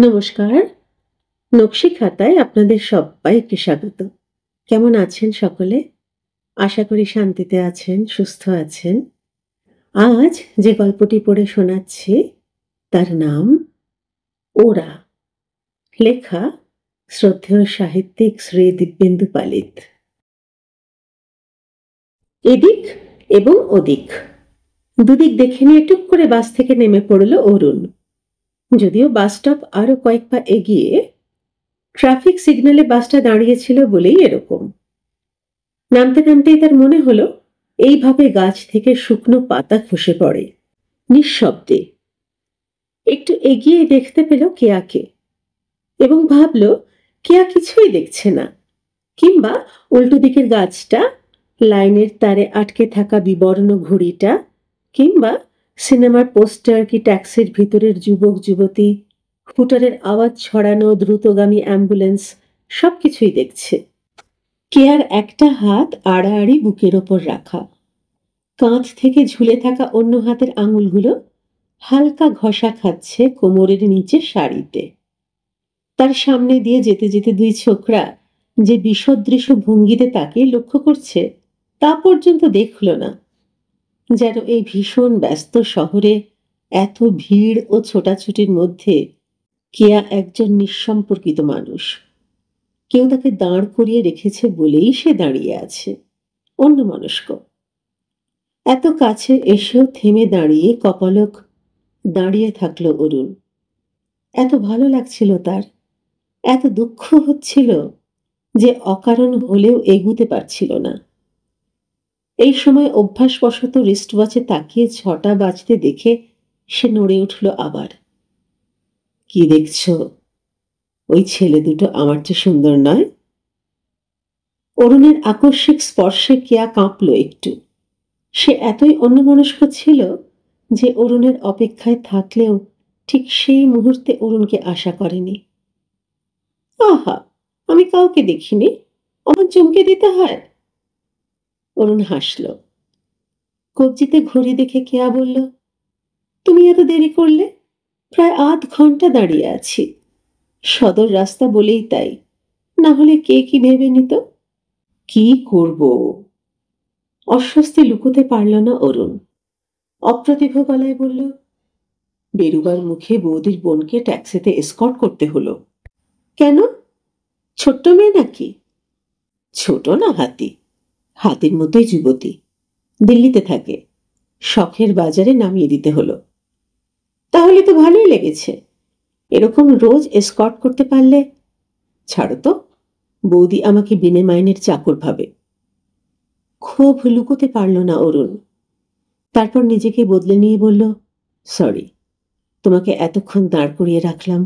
নমস্কার। নকশি খাতায় আপনাদের সব্বাইকে স্বাগত। কেমন আছেন সকলে? আশা করি শান্তিতে আছেন, সুস্থ আছেন। আজ যে গল্পটি পড়ে শোনাচ্ছি তার নাম 'ওরা'। লেখা শ্রদ্ধেয় সাহিত্যিক শ্রী দিব্যেন্দু পালিত। এদিক এবং ওদিক দুদিক দেখে নিয়ে টুক করে বাস থেকে নেমে পড়ল অরুণ। যদিও বাস স্টপ আরো কয়েক পা এগিয়ে, ট্রাফিক সিগন্যালে বাসটা দাঁড়িয়েছিল বলেই এরকম। নামতে নামতেই তার মনে হলো এইভাবে গাছ থেকে শুকনো পাতা খসে পড়ে নিঃশব্দে। একটু এগিয়ে দেখতে পেল কেয়াকে এবং ভাবল কেয়া কিছুই দেখছে না, কিংবা উল্টো দিকের গাছটা, লাইনের তারে আটকে থাকা বিবর্ণ ঘড়িটা, কিংবা সিনেমার পোস্টার কি ট্যাক্সির ভিতরের যুবক যুবতী, হুটারের আওয়াজ ছড়ানো দ্রুতগামী অ্যাম্বুলেন্স, সবকিছুই দেখছে। কেয়ার একটা হাত আড়াআড়ি বুকের ওপর রাখা, কাঁধ থেকে ঝুলে থাকা অন্য হাতের আঙুলগুলো হালকা ঘষা খাচ্ছে কোমরের নিচে শাড়িতে। তার সামনে দিয়ে যেতে যেতে দুই ছোকরা যে বিসদৃশ ভঙ্গিতে তাকে লক্ষ্য করছে তা পর্যন্ত দেখল না। যেন এই ভীষণ ব্যস্ত শহরে এত ভিড় ও ছোটাছুটির মধ্যে কেয়া একজন নিঃসম্পর্কিত মানুষ। কেউ তাকে দাঁড় করিয়ে রেখেছে বলেই সে দাঁড়িয়ে আছে, অন্যমনস্ক। এত কাছে এসেও থেমে দাঁড়িয়ে কপালক দাঁড়িয়ে থাকলো অরুণ। এত ভালো লাগছিল তার, এত দুঃখ হচ্ছিল যে অকারণ হলেও এগুতে পারছিল না। এই সময় অভ্যাসবশত রিস্টওয়াচে তাকিয়ে 6টা বাজতে দেখে সে নড়ে উঠল আবার। কি দেখছো? ওই ছেলে দুটো আমার চেয়ে সুন্দর নয়? অরুণের আকস্মিক স্পর্শে কেয়া কাঁপল একটু। সে এতই অন্যমনস্ক ছিল যে অরুণের অপেক্ষায় থাকলেও ঠিক সেই মুহূর্তে অরুণকে আশা করেনি। আহা, আমি কাউকে দেখিনি, আমার চমকে দিতে হয়। অরুণ হাসল। কবজিতে ঘড়ি দেখে কেয়া বলল, তুমি এত দেরি করলে? প্রায় আধ ঘন্টা দাঁড়িয়ে আছি। সদর রাস্তা বলেই তাই, না হলে কে কি ভেবে নিত। কি করব? অস্বস্তি লুকোতে পারল না অরুণ। অপ্রতিভ গলায় বলল, বেরুবার মুখে বৌদির বোনকে ট্যাক্সিতে এসকর্ট করতে হলো কেন? ছোট্ট মেয়ে নাকি? ছোট না হাতি, হাতির মতোই যুবতী, দিল্লিতে থাকে, শখের বাজারে নামিয়ে দিতে হলো। তাহলে তো ভালোই লেগেছে। এরকম রোজ এসকর্ট করতে পারলে। ছাড়ো তো, বৌদি আমাকে বিনে মাইনের চাকর ভাবে। ক্ষোভ লুকোতে পারল না অরুণ। তারপর নিজেকে বদলে নিয়ে বলল, সরি, তোমাকে এতক্ষণ দাঁড় করিয়ে রাখলাম।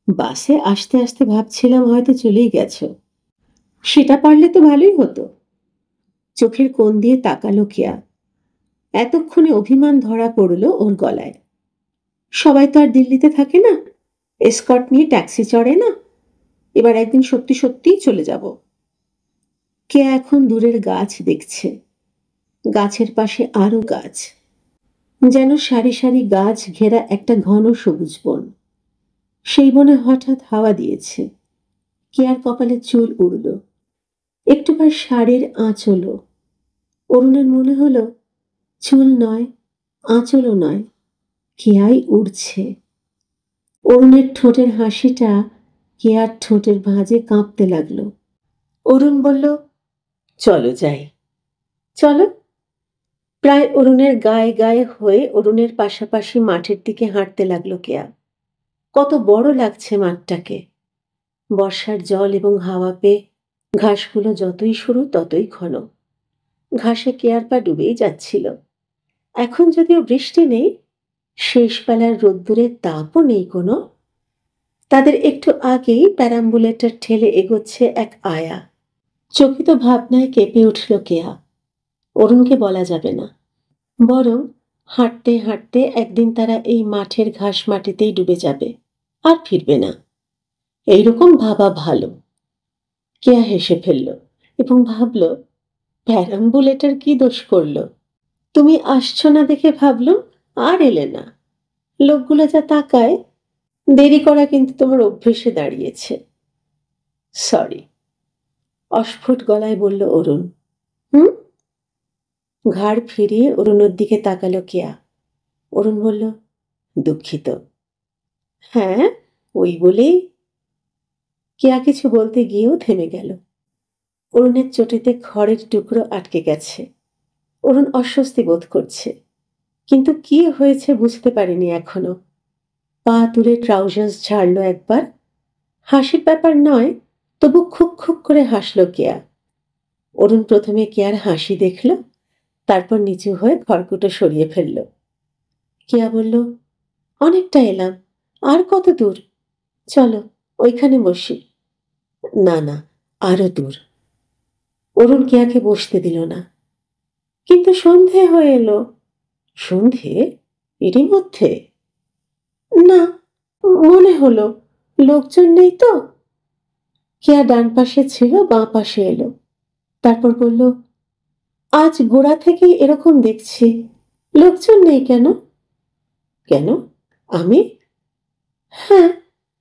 বাসে আসতে আসতে ভাবছিলাম হয়তো চলেই গেছো। সেটা পারলে তো ভালোই হতো। চোখের কোণ দিয়ে তাকালো কেয়া। এতক্ষণে অভিমান ধরা পড়ল ওর গলায়। সবাই তো আর দিল্লিতে থাকে না, এসকর্ট নিয়ে ট্যাক্সি চড়ে না। এবার একদিন সত্যি সত্যিই চলে যাব। কেয়া এখন দূরের গাছ দেখছে, গাছের পাশে আরো গাছ, যেন সারি সারি গাছ ঘেরা একটা ঘন সবুজ বন। সেই বনে হঠাৎ হাওয়া দিয়েছে। কেয়ার কপালে চুল উড়ল, একটুবার শাড়ির আঁচলও। অরুণের মনে হলো চুল নয়, আঁচলও নয়, কেয়াই উড়ছে। অরুণের ঠোঁটের হাসিটা কেয়ার ঠোঁটের ভাঁজে কাঁপতে লাগলো। অরুণ বলল, চলো যাই। চলো। প্রায় অরুণের গায়ে গায়ে হয়ে অরুণের পাশাপাশি মাঠের দিকে হাঁটতে লাগলো কেয়া। কত বড় লাগছে মাঠটাকে। বর্ষার জল এবং হাওয়া পেয়ে ঘাসগুলো যতই সরু ততই ঘন। ঘাসে কেয়ার পা ডুবেই যাচ্ছিল। এখন যদিও বৃষ্টি নেই, শেষ বেলার রোদ্দুরের তাপও নেই কোনো। তাদের একটু আগেই প্যারাম্বুলেটর ঠেলে এগোচ্ছে এক আয়া। চকিত ভাবনায় কেঁপে উঠল কেয়া। অরুণকে বলা যাবে না, বরং হাঁটতে হাঁটতে একদিন তারা এই মাঠের ঘাস মাটিতেই ডুবে যাবে, আর ফিরবে না। এইরকম ভাবা ভালো। কেয়া হেসে ফেলল এবং ভাবল, প্যারাম্বুলেটর কি দোষ করল? তুমি আসছো না দেখে ভাবল আর এলে না। লোকগুলো যা তাকায়, দেরি করা কিন্তু তোমার অভ্যেসে দাঁড়িয়েছে। সরি, অস্ফুট গলায় বলল অরুণ। হুম? ঘাড় ফিরিয়ে অরুণের দিকে তাকালো কেয়া। অরুণ বলল, দুঃখিত। হ্যাঁ, ওই বলেই। কেয়া কিছু বলতে গিয়েও থেমে গেল। অরুণের চটিতে খড়ের টুকরো আটকে গেছে। অরুণ অস্বস্তি বোধ করছে, কিন্তু কি হয়েছে বুঝতে পারেনি এখনো। পা তুলে ট্রাউজার্স ঝাড়ল একবার। হাসির ব্যাপার নয়, তবু খুক খুক করে হাসল কেয়া। অরুণ প্রথমে কেয়ার হাসি দেখল, তারপর নিচু হয়ে খড়কুটো সরিয়ে ফেলল। কেয়া বলল, অনেকটা এলাম, আর কত দূর? চলো ওইখানে বসি। না না, আরো দূর। অরুণ কেয়াকে বসতে দিল না। কিন্তু সন্ধে হয়ে এলো। সন্ধে? এরই মধ্যে? না, মনে হলো লোকজন নেই তো। কেয়া ডান পাশে ছিল, বাঁ পাশে এলো। তারপর বলল, আজ গোড়া থেকে এরকম দেখছি, লোকজন নেই কেন? কেন? আমি? হ্যাঁ,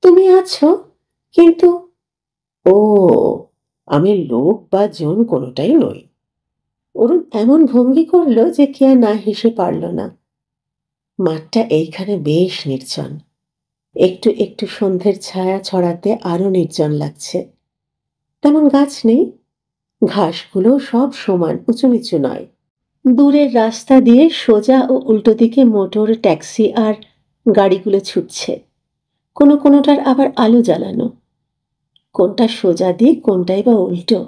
তুমি আছো, কিন্তু। ও, আমি লোক বা জন কোনোটাই নই। অরুণ এমন ভঙ্গি করলো যে কেয়া না হেসে পারল না। মাঠটা এইখানে বেশ নির্জন। একটু একটু সন্ধ্যের ছায়া ছড়াতে আরো নির্জন লাগছে। তেমন গাছ নেই, ঘাসগুলো সব সমান, উঁচু নিচু নয়। দূরের রাস্তা দিয়ে সোজা ও উল্টো দিকে মোটর, ট্যাক্সি আর গাড়িগুলো ছুটছে। কোনোটার আবার আলো জ্বালানো। কোনটা সোজা দিক, কোনটাই বা উল্টো।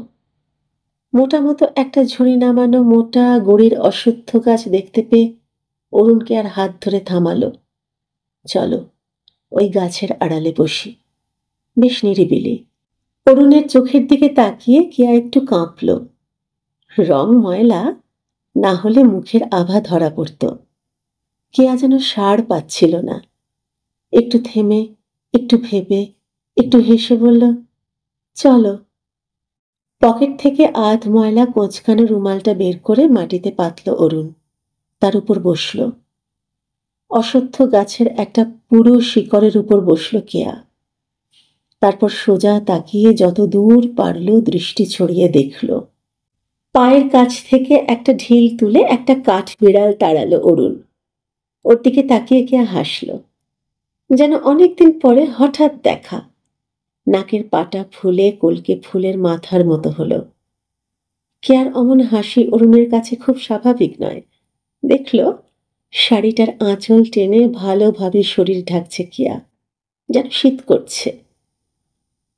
মোটা মতো একটা ঝুড়ি নামানো মোটা গড়ির অশ্বত্থ গাছ দেখতে পেয়ে অরুণকে আর হাত ধরে থামালো। চলো ওই গাছের আড়ালে বসি, বেশ নিরিবিলি। অরুণের চোখের দিকে তাকিয়ে কেয়া একটু কাঁপল। রং ময়লা, না হলে মুখের আভা ধরা পড়ত। কেয়া যেন সাড় পাচ্ছিল না। একটু থেমে, একটু ভেবে, একটু হেসে বলল, চলো। পকেট থেকে আধ ময়লা কোঁচকানো রুমালটা বের করে মাটিতে পাতল অরুণ। তার উপর বসল। অশ্বত্থ গাছের একটা পুরো শিকড়ের উপর বসল কেয়া। তারপর সোজা তাকিয়ে যত দূর পারল দৃষ্টি ছড়িয়ে দেখল। পায়ের কাছ থেকে একটা ঢিল তুলে একটা কাঠ বিড়াল তাড়ালো অরুণ। ওর দিকে তাকিয়ে কেয়া হাসল, যেন অনেকদিন পরে হঠাৎ দেখা। নাকের পাটা ফুলে কলকে ফুলের মাথার মতো হলো। কেয়ার অমন হাসি অরুণের কাছে খুব স্বাভাবিক নয়। দেখল শাড়িটার আঁচল টেনে ভালোভাবে শরীর ঢাকছে কেয়া, যেন শীত করছে।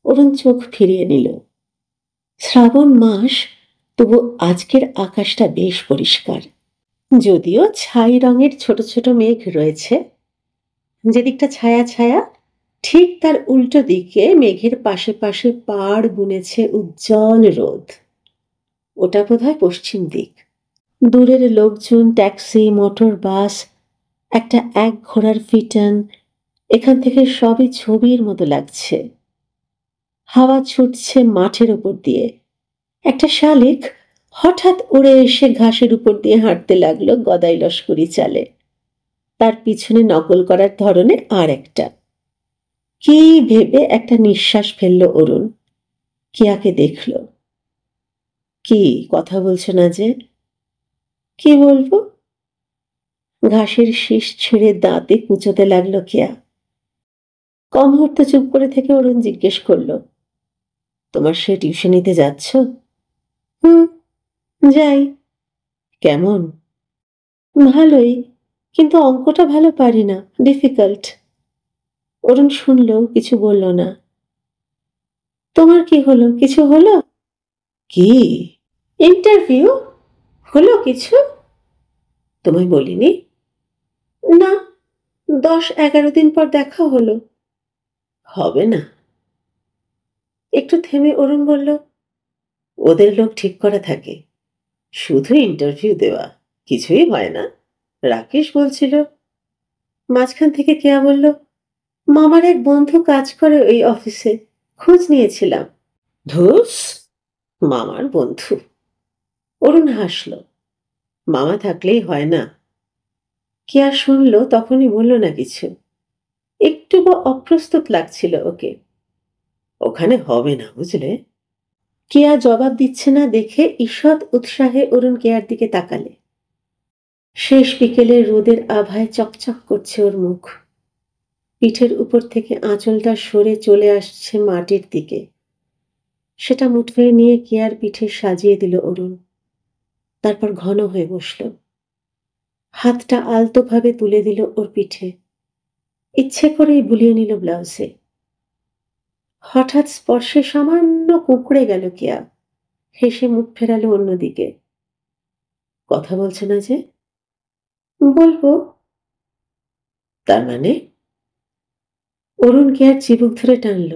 অরুণ চোখ ফিরিয়ে নিল। শ্রাবণ মাস, তবু আজকের আকাশটা বেশ পরিষ্কার। যদিও ছাই রঙের ছোট ছোট মেঘ রয়েছে। যেদিকটা ছায়া ছায়া, ঠিক তার উল্টো দিকে মেঘের পাশে পাশে পাড় বুনেছে উজ্জ্বল রোদ। ওটা বোধহয় পশ্চিম দিক। দূরের লোকজন, ট্যাক্সি, মোটর, বাস, একটা এক ঘোড়ার ফিটান, এখান থেকে সবই ছবির মতো লাগছে। হাওয়া ছুটছে মাঠের উপর দিয়ে। একটা শালিক হঠাৎ উড়ে এসে ঘাসের উপর দিয়ে হাঁটতে লাগলো গদাই লস্করি চালে। তার পিছনে নকল করার ধরনে আর একটা। কি ভেবে একটা নিঃশ্বাস ফেলল অরুণ। কেয়াকে দেখল। কি কথা বলছো না যে? কি বলবো? ঘাসের শীষ ছেড়ে দাঁতে কুচোতে লাগলো কেয়া। কম মুহূর্তে চুপ করে থেকে অরুণ জিজ্ঞেস করল, তোমার সে টিউশনিতে যাচ্ছ? হুম, যাই। কেমন? ভালোই, কিন্তু অঙ্কটা ভালো পারি না, ডিফিকাল্ট। অরুণ শুনল, কিছু বলল না। তোমার কি হলো, কিছু হলো? কি? ইন্টারভিউ হলো কিছু? তোমায় বলিনি? না, 10-11 দিন পর দেখা হলো। হবে না। একটু থেমে অরুণ বলল, ওদের লোক ঠিক করা থাকে, শুধু ইন্টারভিউ দেওয়া, কিছুই হয় না। রাকেশ বলছিল। মাঝখান থেকে কেয়া বলল, মামার এক বন্ধু কাজ করে ওই অফিসে, খোঁজ নিয়েছিলাম। ধুস, মামার বন্ধু। অরুণ হাসল। মামা থাকলেই হয় না। কেয়া শুনল, তখনই বলল না কিছু। একটু একটু অপ্রস্তুত লাগছিল ওকে। ওখানে হবে না বুঝলে। কেয়া জবাব দিচ্ছে না দেখে ঈষৎ উৎসাহে অরুণ কেয়ার দিকে তাকালে। শেষ বিকেলের রোদের আভায় চকচক করছে ওর মুখ। পিঠের উপর থেকে আঁচলটা সরে চলে আসছে মাটির দিকে। সেটা মুঠোয় নিয়ে কেয়ার পিঠে সাজিয়ে দিল অরুণ। তারপর ঘন হয়ে বসল। হাতটা আলতোভাবে তুলে দিল ওর পিঠে। ইচ্ছে করেই বুলিয়ে নিল ব্লাউজে। হঠাৎ স্পর্শে সামান্য কুঁকড়ে গেল কেয়া। হেসে মুখ ফেরালো অন্যদিকে। কথা বলছে না যে? বলবো। তার মানে? অরুণ কেয়ার চিবুক ধরে টানল।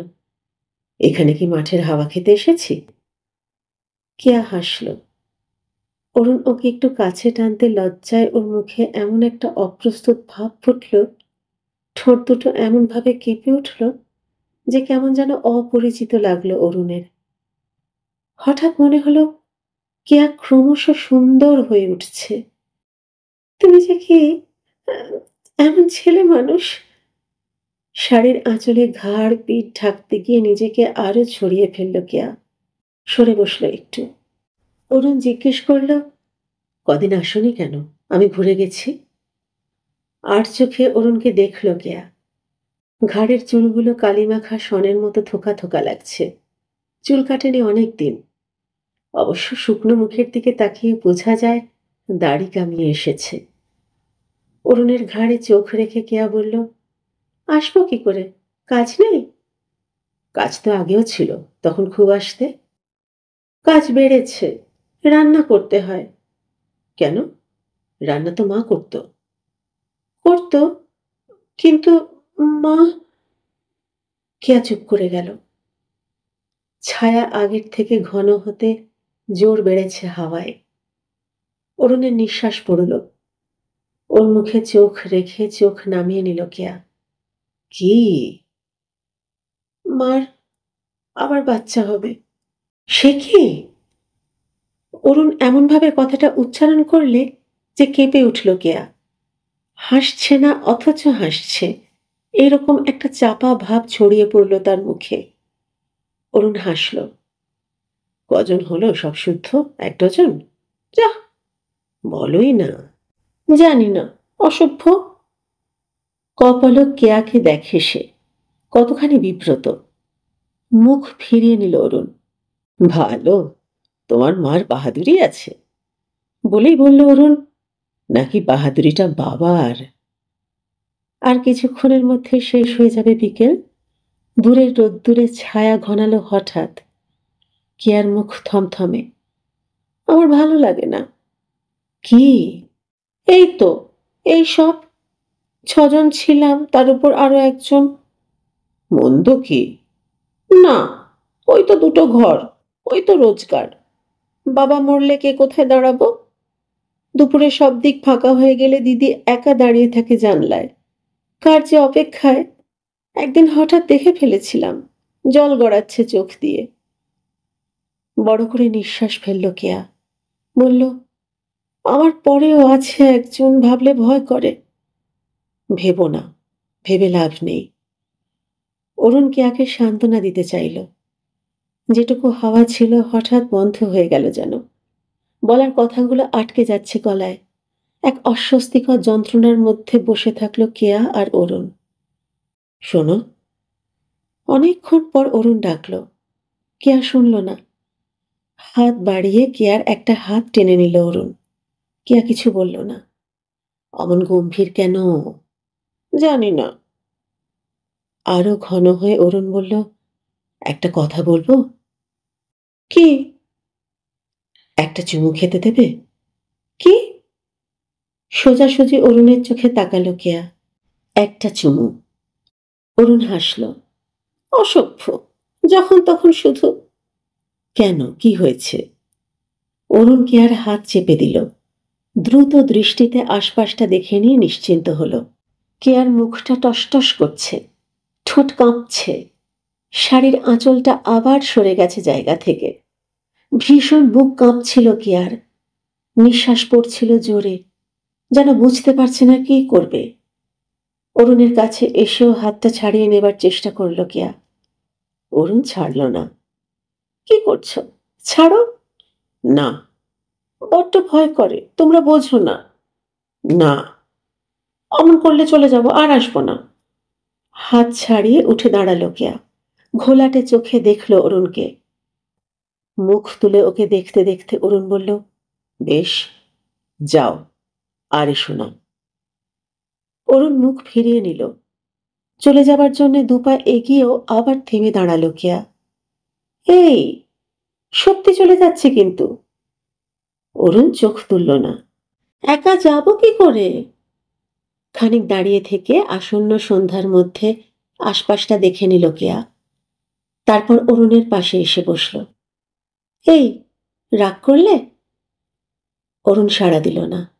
এখানে কি মাঠের হাওয়া খেতে এসেছি? কেয়া হাসল। অরুণ ওকে একটু কাছে টানতে লজ্জায় ওর মুখে এমন একটা অপ্রস্তুত ভাব ফুটল, ঠোঁট দুটো এমন ভাবে কেঁপে উঠল যে কেমন যেন অপরিচিত লাগলো অরুণের। হঠাৎ মনে হলো কেয়া ক্রমশ সুন্দর হয়ে উঠছে। তুমি যে কি আহ, এমন ছেলে মানুষ! শাড়ির আঁচলে ঘাড় পিঠ ঢাকতে গিয়ে নিজেকে আরো ছড়িয়ে ফেলল কেয়া। সরে বসলো একটু। অরুণ জিজ্ঞেস করল, কদিন আসনি কেন? আমি ঘুরে গেছি। আর চোখে অরুণকে দেখল কেয়া। ঘাড়ের চুলগুলো কালিমাখা সনের মতো থোকা থোকা লাগছে। চুল কাটেনি অনেক দিন। অবশ্য শুকনো মুখের দিকে তাকিয়ে বোঝা যায় দাড়ি কামিয়ে এসেছে। অরুণের ঘাড়ে চোখ রেখে কেয়া বলল, আসবো কি করে? কাজ নেই? কাজ তো আগেও ছিল, তখন খুব আসতে। কাজ বেড়েছে, রান্না করতে হয়। কেন? রান্না তো মা করতো। করতো, কিন্তু মা। কেয়া চুপ করে গেল। ছায়া আগের থেকে ঘন হতে জোর বেড়েছে হাওয়ায়। অরুণের নিঃশ্বাস পড়ল। ওর মুখে চোখ রেখে চোখ নামিয়ে নিল কেয়া। কি? মার আবার বাচ্চা হবে। সে কি? অরুণ এমনভাবে কথাটা উচ্চারণ করলে যে কেঁপে উঠল কেয়া। হাসছে না অথচ হাসছে, এরকম একটা চাপা ভাব ছড়িয়ে পড়ল তার মুখে। অরুণ হাসল। কজন হলো সব শুদ্ধ? 1 ডজন? যা, বলোই না। জানি না, অসভ্য। কপলক কেয়াকে দেখে সে কতখানি বিব্রত। মুখ ফিরিয়ে নিল অরুণ। ভালো, তোমার মার বাহাদুরি আছে বলেই বলল অরুণ, নাকি বাহাদুরিটা বাবার? আর কিছুক্ষণের মধ্যে শেষ হয়ে যাবে বিকেল। দূরের রোদ্দুরে ছায়া ঘনালো হঠাৎ। কেয়ার মুখ থমথমে। আমার ভালো লাগে না। কি? এই তো, এই সব। 6 জন ছিলাম, তার উপর আরো একজন। মন্দ কি? না, ওই তো 2টো ঘর, ওই তো রোজগার। বাবা মরলে কে কোথায় দাঁড়াবো? দুপুরে সব দিক ফাঁকা হয়ে গেলে দিদি একা দাঁড়িয়ে থাকে জানলায়। কার যে অপেক্ষায়! একদিন হঠাৎ দেখে ফেলেছিলাম, জল গড়াচ্ছে চোখ দিয়ে। বড় করে নিঃশ্বাস ফেলল কেয়া। বলল, আমার পরেও আছে একজন, ভাবলে ভয় করে। ভেবো না, ভেবে লাভ নেই। অরুণ কেয়াকে সান্ত্বনা দিতে চাইল। যেটুকু হাওয়া ছিল হঠাৎ বন্ধ হয়ে গেল যেন। বলার কথাগুলো আটকে যাচ্ছে গলায়। এক অস্বস্তিকর যন্ত্রণার মধ্যে বসে থাকলো কেয়া আর অরুণ। শোনো। অনেকক্ষণ পর অরুণ ডাকল। কেয়া শুনল না। হাত বাড়িয়ে কেয়ার একটা হাত টেনে নিল অরুণ। কেয়া কিছু বলল না। অমন গম্ভীর কেন? জানি না। আরো ঘন হয়ে অরুণ বলল, একটা কথা বলবো? কি? একটা চুমু খেতে দেবে? কি? সোজাসুজি অরুণের চোখে তাকালো কেয়া। একটা চুমু। অরুণ হাসল। অসভ্য, যখন তখন শুধু। কেন, কি হয়েছে? অরুণ কেয়ার হাত চেপে দিল। দ্রুত দৃষ্টিতে আশপাশটা দেখে নিয়ে নিশ্চিন্ত হলো। কেয়ার মুখটা টসটস করছে, ঠোঁট কাঁপছে। শাড়ির আঁচলটা আবার সরে গেছে জায়গা থেকে। ভীষণ বুক কাঁপছিল কেয়ার। নিঃশ্বাস পড়ছিল জোরে, যেন বুঝতে পারছে না কি করবে। অরুণের কাছে এসেও হাতটা ছাড়িয়ে নেবার চেষ্টা করল কেয়া। অরুণ ছাড়ল না। কি করছো? ছাড়ো। না, বড্ড ভয় করে, তোমরা বোঝো না। না, অমন করলে চলে যাব, আর আসবো না। হাত ছাড়িয়ে উঠে দাঁড়ালো কেয়া। ঘোলাটে চোখে দেখল অরুণকে। মুখ তুলে ওকে দেখতে দেখতে অরুণ বলল, বেশ, যাও, আর এসো না। অরুণ মুখ ফিরিয়ে নিল। চলে যাবার জন্য দুপা এগিয়েও আবার থেমে দাঁড়ালো কেয়া। এই, সত্যি চলে যাচ্ছে কিন্তু। অরুণ চোখ তুলল না। একা যাব কি করে? খানিক দাঁড়িয়ে থেকে আসন্ন সন্ধ্যার মধ্যে আশপাশটা দেখে নিল কেয়া। তারপর অরুণের পাশে এসে বসল। এই, রাগ করলে? অরুণ সাড়া দিল না।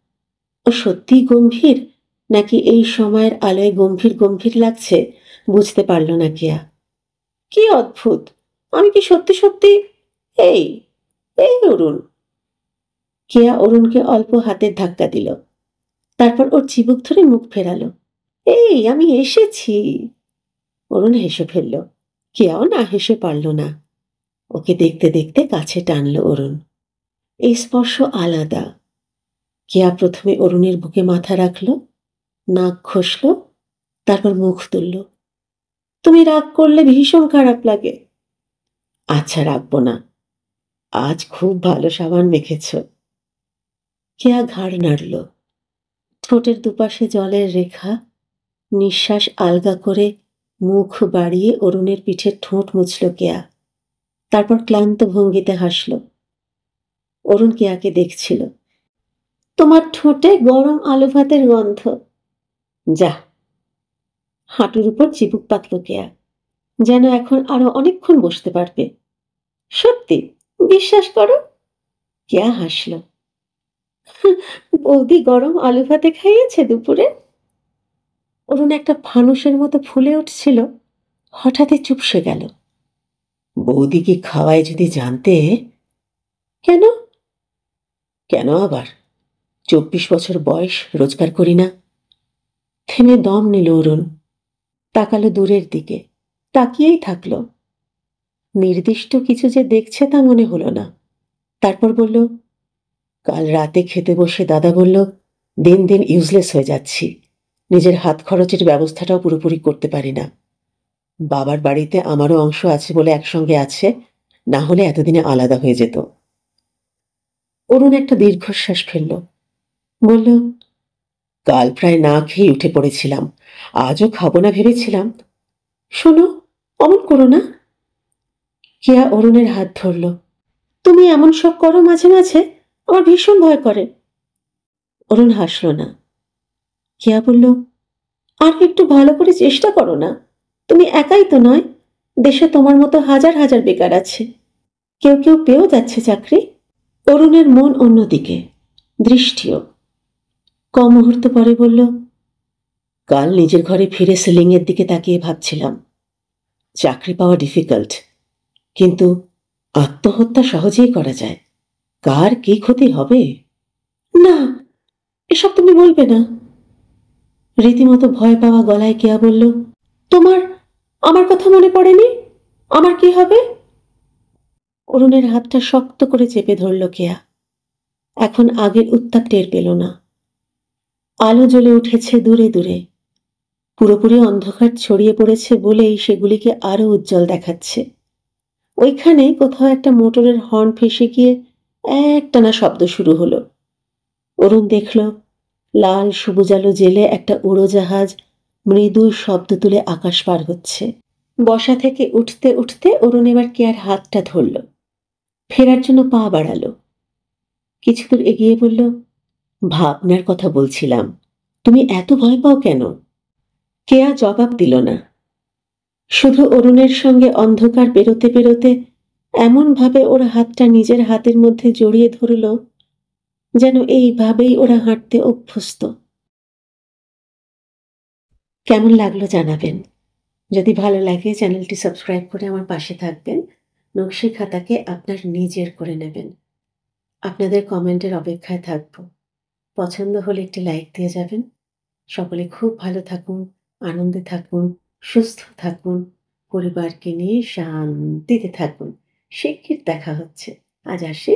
ও সত্যিই গম্ভীর, নাকি এই সময়ের আলোয় গম্ভীর গম্ভীর লাগছে বুঝতে পারল না কেয়া। কি অদ্ভুত, আমি কি সত্যি সত্যি? এই, এই অরুণ। কেয়া অরুণকে অল্প হাতের ধাক্কা দিল। তারপর ওর চিবুক ধরে মুখ ফেরালো। এই, আমি এসেছি। অরুণ হেসে ফেলল। কেয়াও না হেসে পারল না। ওকে দেখতে দেখতে কাছে টানল অরুণ। এই স্পর্শ আলাদা। কেয়া প্রথমে অরুণের বুকে মাথা রাখল, নাক ঘষল, তারপর মুখ তুলল। তুমি রাগ করলে ভীষণ খারাপ লাগে। আচ্ছা, রাখবো না। আজ খুব ভালো সাবান মেখেছ। কেয়া ঘাড় নাড়ল। ঠোঁটের দুপাশে জলের রেখা। নিঃশ্বাস আলগা করে মুখ বাড়িয়ে অরুণের পিঠে ঠোঁট মুছল কেয়া। তারপর ক্লান্ত ভঙ্গিতে হাসল। অরুণ কেয়াকে দেখছিল। তোমার ঠোঁটে গরম আলু ভাতের গন্ধ। যা। হাঁটুর উপর চিবুক পাতল কেয়া, যেন এখন আরো অনেকক্ষণ বসতে পারবে। সত্যি, বিশ্বাস করো। কেয়া হাসল। বৌদি গরম আলু ভাতে খাইয়েছে দুপুরে? অরুণ একটা ফানুসের মতো ফুলে উঠছিল, হঠাৎই চুপসে গেল। বৌদি কি খাওয়ায় যদি জানতে? কেন? কেন আবার? 24 বছর বয়স, রোজগার করি না। থেমে দম নিল অরুণ। তাকালো দূরের দিকে, তাকিয়েই থাকল। নির্দিষ্ট কিছু যে দেখছে তা মনে হলো না। তারপর বলল, কাল রাতে খেতে বসে দাদা বলল, দিন দিন ইউজলেস হয়ে যাচ্ছি, নিজের হাত খরচের ব্যবস্থাটাও পুরোপুরি করতে পারি না। বাবার বাড়িতে আমারও অংশ আছে বলে একসঙ্গে আছে, না হলে এতদিনে আলাদা হয়ে যেত। অরুণ একটা দীর্ঘশ্বাস ফেলল। বলল, কাল প্রায় না খেয়ে উঠে পড়েছিলাম, আজও খাবো না ভেবেছিলাম। শোনো, অমন করো না। কেয়া অরুণের হাত ধরল। তুমি এমন সব করো মাঝে মাঝে, আমার ভীষণ ভয় করে। অরুণ হাসল না। কেয়া বলল, আর একটু ভালো করে চেষ্টা করো না। তুমি একাই তো নয়, দেশে তোমার মতো হাজার হাজার বেকার আছে। কেউ কেউ পেয়েও যাচ্ছে চাকরি। অরুণের মন অন্যদিকে, দৃষ্টিও। মুহূর্ত পরে বলল, কাল নিজের ঘরে ফিরে সিলিংয়ের দিকে তাকিয়ে ভাবছিলাম, চাকরি পাওয়া ডিফিকাল্ট, কিন্তু আত্মহত্যা সহজেই করা যায়। কার কি ক্ষতি হবে? না, এসব তুমি বলবে না। রীতিমতো ভয় পাওয়া গলায় কেয়া বলল, তোমার আমার কথা মনে পড়েনি? আমার কি হবে? অরুণের হাতটা শক্ত করে চেপে ধরল কেয়া। এখন আগের উত্তাপ টের পেল না। আলো জ্বলে উঠেছে দূরে দূরে। পুরোপুরি অন্ধকার ছড়িয়ে পড়েছে বলেই সেগুলিকে আরো উজ্জ্বল দেখাচ্ছে। ওইখানে কোথাও একটা মোটরের হর্ন ফেঁসে গিয়ে একটানা শব্দ শুরু হলো। অরুণ দেখল, লাল সবুজ আলো জেলে একটা উড়োজাহাজ মৃদু শব্দ তুলে আকাশ পার হচ্ছে। বসা থেকে উঠতে উঠতে অরুণ এবার কেয়ার হাতটা ধরল, ফেরার জন্য পা বাড়ালো। কিছু দূর এগিয়ে বলল, ভাবনার কথা বলছিলাম, তুমি এত ভয় পাও কেন? কেয়া জবাব দিল না। শুধু অরুণের সঙ্গে অন্ধকার পেরোতে পেরোতে এমনভাবে ওর হাতটা নিজের হাতের মধ্যে জড়িয়ে ধরল, যেন এইভাবেই ওরা হাঁটতে অভ্যস্ত। কেমন লাগলো জানাবেন। যদি ভালো লাগে চ্যানেলটি সাবস্ক্রাইব করে আমার পাশে থাকবেন। নকশি খাতাকে আপনার নিজের করে নেবেন। আপনাদের কমেন্টের অপেক্ষায় থাকব। পছন্দ হলে একটি লাইক দিয়ে যাবেন। সকলে খুব ভালো থাকুন, আনন্দে থাকুন, সুস্থ থাকুন, পরিবারকে নিয়ে শান্তিতে থাকুন। শিগগির দেখা হচ্ছে। আজ আসি।